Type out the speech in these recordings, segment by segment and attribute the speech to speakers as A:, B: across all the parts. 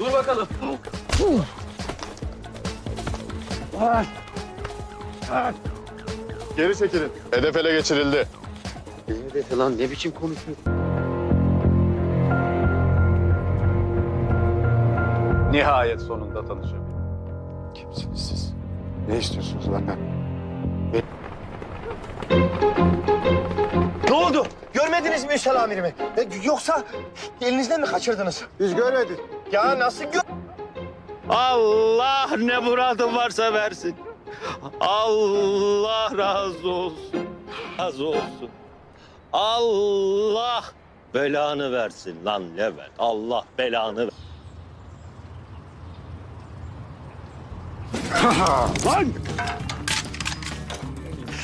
A: Dur bakalım.
B: Geri çekilin. Hedef ele geçirildi.
C: Ne hedefi lan? Ne biçim konuşuyor?
B: Nihayet sonunda tanışabildim. Kimsiniz siz? Ne istiyorsunuz benden?
D: Ne oldu? Görmediniz mi Üstel amirimi? Yoksa elinizden mi kaçırdınız?
B: Biz görmedik.
D: Ya nasıl
C: Allah ne muradın varsa versin. Allah razı olsun. Razı olsun. Allah belanı versin lan Levent. Allah belanı versin.
B: Lan!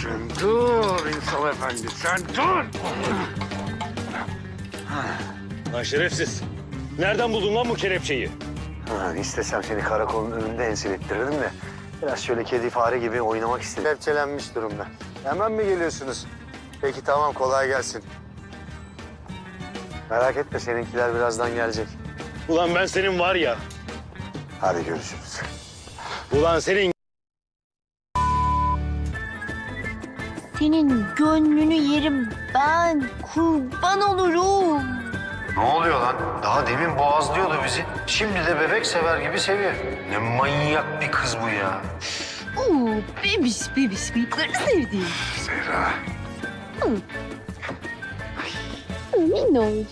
B: Sen dur İnsal Efendi, sen dur!
C: Lan şerefsiz. Nereden buldun lan bu kelepçeyi?
E: İstesem seni karakolun önünde enselettirirdim de biraz şöyle kedi fare gibi oynamak istedim. Kepçelenmiş durumda. Hemen mi geliyorsunuz? Peki tamam, kolay gelsin. Merak etme, seninkiler birazdan gelecek.
C: Ulan ben senin var ya.
E: Hadi görüşürüz.
C: Ulan senin
F: Senin gönlünü yerim ben. Kurban olurum.
E: Ne oluyor lan? Daha demin boğazlıyordu bizi. Şimdi de bebek sever gibi seviyor. Ne manyak bir kız bu ya.
F: Oo, bebiş bıyıkları sevdiğim.
B: Zehra.
F: Minnoş.